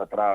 17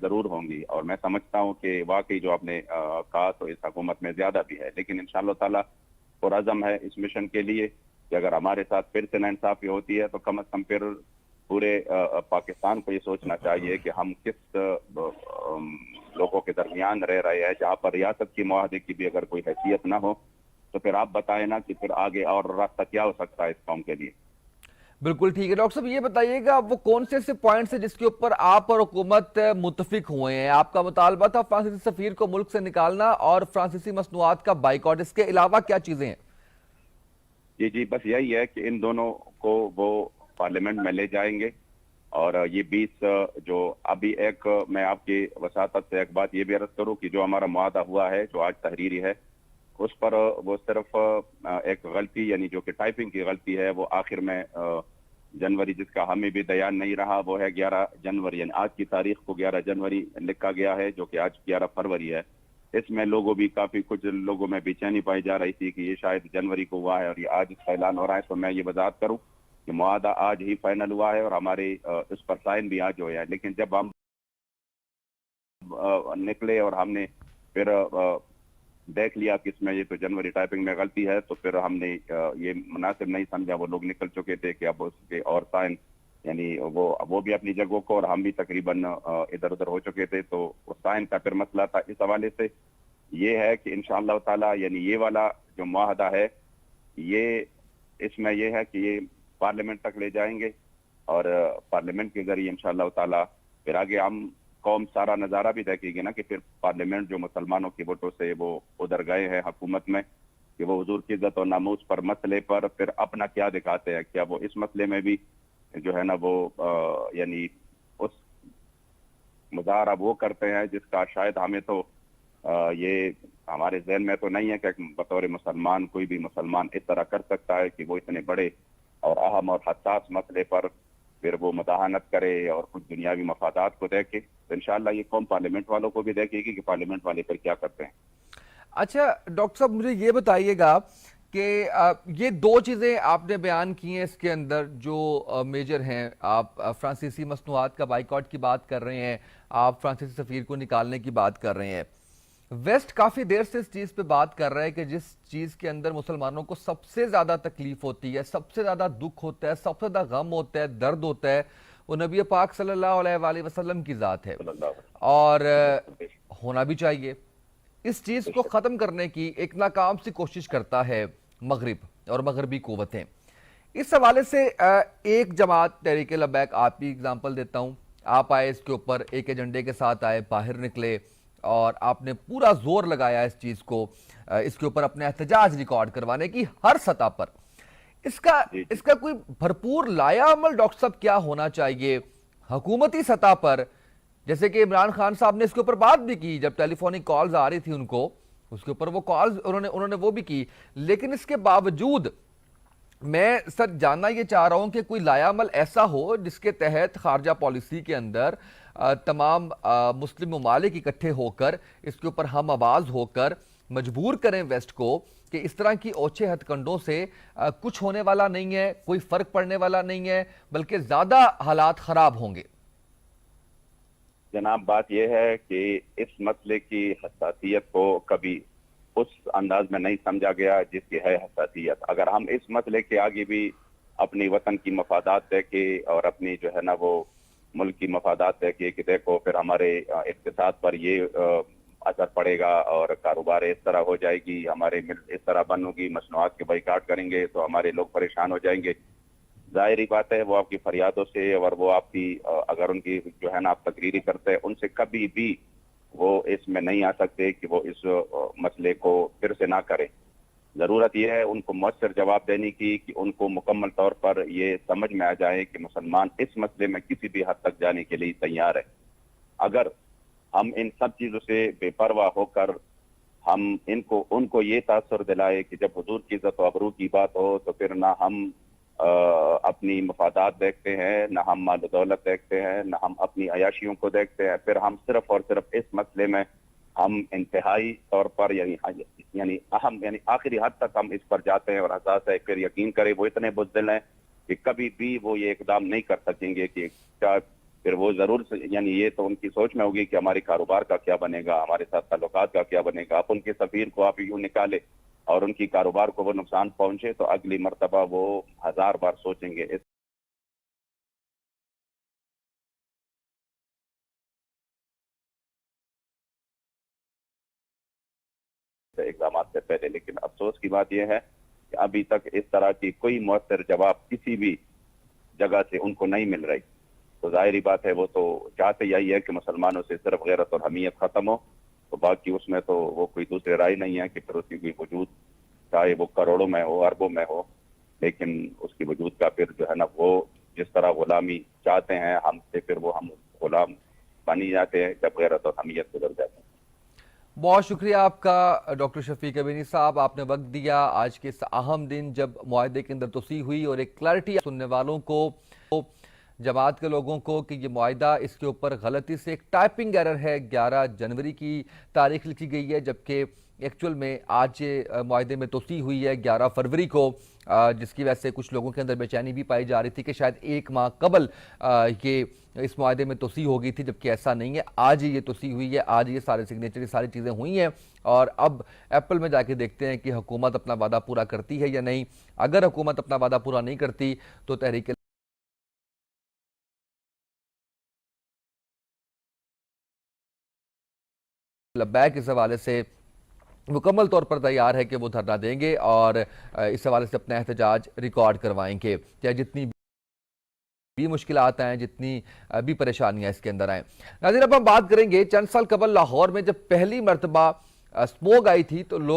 ضرور ہوں گی، اور میں سمجھتا ہوں کہ واقعی جو آپ نے کہا تو اس حکومت میں زیادہ بھی ہے، لیکن انشاءاللہ تعالیٰ پرعزم ہے اس مشن کے لیے کہ اگر ہمارے ساتھ پھر سے ناانصافی ہوتی ہے تو کم از کم پھر پورے پاکستان کو یہ سوچنا چاہیے کہ ہم کس لوگوں کے درمیان رہ رہے ہیں جہاں پر ریاست کی معاہدے کی بھی اگر کوئی حیثیت نہ ہو، تو پھر آپ بتائیں نا کہ پھر آگے اور راستہ کیا ہو سکتا ہے اس قوم کے لیے۔ بالکل ٹھیک ہے ڈاکٹر صاحب، یہ بتائیے گا وہ کون سے ایسے پوائنٹس ہیں جس کے اوپر آپ اور حکومت متفق ہوئے ہیں؟ آپ کا مطالبہ تھا فرانسیسی سفیر کو ملک سے نکالنا اور فرانسیسی مصنوعات کا بائیکاٹ، اس کے علاوہ کیا چیزیں ہیں؟ جی بس یہی ہے کہ ان دونوں کو وہ پارلیمنٹ میں لے جائیں گے، اور یہ 20 جو ابھی ایک میں آپ کی وساطت سے ایک بات یہ بھی عرض کروں کہ جو ہمارا معاہدہ ہوا ہے جو آج تحریری ہے، اس پر وہ صرف ایک غلطی یعنی جو کہ ٹائپنگ کی غلطی ہے وہ آخر میں جنوری، جس کا ہمیں بھی دیان نہیں رہا، وہ ہے 11 جنوری، یعنی آج کی تاریخ کو 11 جنوری لکھا گیا ہے جو کہ آج 11 فروری ہے۔ اس میں لوگوں بھی کافی کچھ لوگوں میں بے چینی پائی جا رہی تھی کہ یہ شاید جنوری کو ہوا ہے اور یہ آج اس کا اعلان ہو رہا ہے۔ تو میں یہ وضاحت کروں کہ معاہدہ آج ہی فائنل ہوا ہے اور ہمارے اس پر سائن بھی آج ہوئے ہیں، لیکن جب ہم نکلے اور ہم نے پھر دیکھ لیا کہ اس میں یہ تو جنوری ٹائپنگ میں غلطی ہے، تو پھر ہم نے یہ مناسب نہیں سمجھا، وہ لوگ نکل چکے تھے کہ اب اس کے اور سائن یعنی وہ بھی اپنی جگہوں کو اور ہم بھی تقریباً ادھر ادھر ہو چکے تھے، تو سائن کا پھر مسئلہ تھا۔ اس حوالے سے یہ ہے کہ انشاءاللہ تعالی یعنی یہ والا جو معاہدہ ہے یہ اس میں یہ ہے کہ یہ پارلیمنٹ تک لے جائیں گے، اور پارلیمنٹ کے ذریعے انشاءاللہ تعالی پھر آگے ہم قوم سارا نظارہ بھی دیکھے گی نا کہ پھر پارلیمنٹ جو مسلمانوں کی ووٹوں سے وہ ادھر گئے ہیں حکومت میں، کہ وہ حضور کی عزت اور ناموس پر مسئلے پر پھر اپنا کیا دکھاتے ہیں، کیا وہ اس مسئلے میں بھی جو ہے نا وہ یعنی اس مظاہرہ وہ کرتے ہیں جس کا شاید ہمیں تو یہ ہمارے ذہن میں تو نہیں ہے کہ بطور مسلمان کوئی بھی مسلمان اس طرح کر سکتا ہے کہ وہ اتنے بڑے اور اہم اور حساس مسئلے پر پھر وہ مداحنت کرے اور کچھ دنیاوی مفادات کو دیکھے۔ تو انشاءاللہ یہ قوم پارلیمنٹ والوں کو بھی دیکھے گی کہ پارلیمنٹ والے پھر کیا کرتے ہیں۔ اچھا ڈاکٹر صاحب، مجھے یہ بتائیے گا کہ یہ دو چیزیں آپ نے بیان کی ہیں اس کے اندر جو میجر ہیں، آپ فرانسیسی مصنوعات کا بائیکاٹ کی بات کر رہے ہیں، آپ فرانسیسی سفیر کو نکالنے کی بات کر رہے ہیں۔ ویسٹ کافی دیر سے اس چیز پہ بات کر رہا ہے کہ جس چیز کے اندر مسلمانوں کو سب سے زیادہ تکلیف ہوتی ہے، سب سے زیادہ دکھ ہوتا ہے، سب سے زیادہ غم ہوتا ہے، درد ہوتا ہے، وہ نبی پاک صلی اللہ علیہ وآلہ وسلم کی ذات ہے، اور ہونا بھی چاہیے۔ اس چیز کو ختم کرنے کی ایک ناکام سی کوشش کرتا ہے مغرب اور مغربی قوتیں۔ اس حوالے سے ایک جماعت تحریک لبیک، آپ کی اگزامپل دیتا ہوں، آپ آئے اس کے اوپر ایک ایجنڈے کے ساتھ آئے، باہر نکلے اور آپ نے پورا زور لگایا اس چیز کو، اس کے اوپر اپنے احتجاج ریکارڈ کروانے کی ہر سطح پر۔ اس کا کوئی بھرپور لایا عمل ڈاکٹر صاحب کیا ہونا چاہیے حکومتی سطح پر؟ جیسے کہ عمران خان صاحب نے اس کے اوپر بات بھی کی، جب ٹیلی فونک کالز آ رہی تھی ان کو، اس کے اوپر وہ کالز انہوں نے وہ بھی کی، لیکن اس کے باوجود میں سر جاننا یہ چاہ رہا ہوں کہ کوئی لایا عمل ایسا ہو جس کے تحت خارجہ پالیسی کے اندر تمام مسلم ممالک اکٹھے ہو کر اس کے اوپر ہم آواز ہو کر مجبور کریں ویسٹ کو کہ اس طرح کی اوچھے ہتھ کنڈوں سے کچھ ہونے والا نہیں ہے، کوئی فرق پڑنے والا نہیں ہے، بلکہ زیادہ حالات خراب ہوں گے۔ جناب بات یہ ہے کہ اس مسئلے کی حساسیت کو کبھی اس انداز میں نہیں سمجھا گیا جس کی ہے حساسیت۔ اگر ہم اس مسئلے کے آگے بھی اپنی وطن کی مفادات دیکھے اور اپنی جو ہے نا وہ ملک کی مفادات دیکھے کہ دیکھو پھر ہمارے اقتصاد پر یہ اثر پڑے گا اور کاروبار اس طرح ہو جائے گی، ہمارے ملک اس طرح بند ہوگی، مصنوعات کے بائیکاٹ کریں گے تو ہمارے لوگ پریشان ہو جائیں گے، ظاہری بات ہے وہ آپ کی فریادوں سے اور وہ آپ کی اگر ان کی جو ہے نا آپ تقریری کرتے ہیں ان سے کبھی بھی وہ اس میں نہیں آ سکتے کہ وہ اس مسئلے کو پھر سے نہ کریں۔ ضرورت یہ ہے ان کو مؤثر جواب دینے کی کہ ان کو مکمل طور پر یہ سمجھ میں آ جائے کہ مسلمان اس مسئلے میں کسی بھی حد تک جانے کے لیے تیار ہے۔ اگر ہم ان سب چیزوں سے بے پرواہ ہو کر ہم ان کو یہ تاثر دلائے کہ جب حضور کی عزت و آبرو کی بات ہو تو پھر نہ ہم اپنی مفادات دیکھتے ہیں، نہ ہم مال و دولت دیکھتے ہیں، نہ ہم اپنی عیاشیوں کو دیکھتے ہیں، پھر ہم صرف اور صرف اس مسئلے میں ہم انتہائی طور پر یعنی اہم یعنی آخری حد تک ہم اس پر جاتے ہیں اور حساس ہے، پھر یقین کرے وہ اتنے بزدل ہیں کہ کبھی بھی وہ یہ اقدام نہیں کر سکیں گے کہ کیا پھر وہ ضرور یعنی یہ تو ان کی سوچ میں ہوگی کہ ہمارے کاروبار کا کیا بنے گا، ہمارے ساتھ تعلقات کا کیا بنے گا. آپ ان کے سفیر کو آپ یوں نکالے اور ان کی کاروبار کو وہ نقصان پہنچے تو اگلی مرتبہ وہ 1000 بار سوچیں گے اس اقدامات سے پہلے. لیکن افسوس کی بات یہ ہے کہ ابھی تک اس طرح کی کوئی مؤثر جواب کسی بھی جگہ سے ان کو نہیں مل رہی. تو ظاہری بات ہے وہ تو چاہتے یہی ہے کہ مسلمانوں سے صرف غیرت اور حمیت ختم ہو. تو باقی اس میں تو وہ کوئی دوسری رائے نہیں ہے کہ پھر اس کی وجود چاہے وہ کروڑوں میں ہو اربوں میں ہو، لیکن اس کی وجود کا پھر جو ہے نا وہ جس طرح غلامی چاہتے ہیں ہم سے، پھر وہ ہم غلام بنی جاتے ہیں جب غیرت اور حمیت گزر جاتے ہیں. بہت شکریہ آپ کا ڈاکٹر شفیق ابینی صاحب، آپ نے وقت دیا آج کے اس اہم دن جب معاہدے کے اندر توسیع ہوئی اور ایک کلیئرٹی سننے والوں کو، جماعت کے لوگوں کو کہ یہ معاہدہ اس کے اوپر غلطی سے ایک ٹائپنگ ایرر ہے. 11 جنوری کی تاریخ لکھی گئی ہے جبکہ ایکچول میں آج معاہدے میں توسیع ہوئی ہے 11 فروری کو، جس کی وجہ سے کچھ لوگوں کے اندر بے چینی بھی پائی جا رہی تھی کہ شاید ایک ماہ قبل یہ اس معاہدے میں توسیع ہو گئی تھی، جبکہ ایسا نہیں ہے. آج ہی یہ توسیع ہوئی ہے، آج یہ سارے سگنیچر، یہ ساری چیزیں ہوئی ہیں اور اب اپریل میں جا کے دیکھتے ہیں کہ حکومت اپنا وعدہ پورا کرتی ہے یا نہیں. اگر حکومت اپنا وعدہ پورا نہیں کرتی تو تحریک لبیک اس حوالے سے مکمل طور پر تیار ہے کہ وہ دھرنا دیں گے اور اس حوالے سے اپنا احتجاج ریکارڈ کروائیں گے، چاہے جتنی بھی مشکلات ہیں، جتنی بھی پریشانیاں اس کے اندر آئیں. ناظرین اب ہم بات کریں گے چند سال قبل لاہور میں جب پہلی مرتبہ اسموگ آئی تھی تو لوگ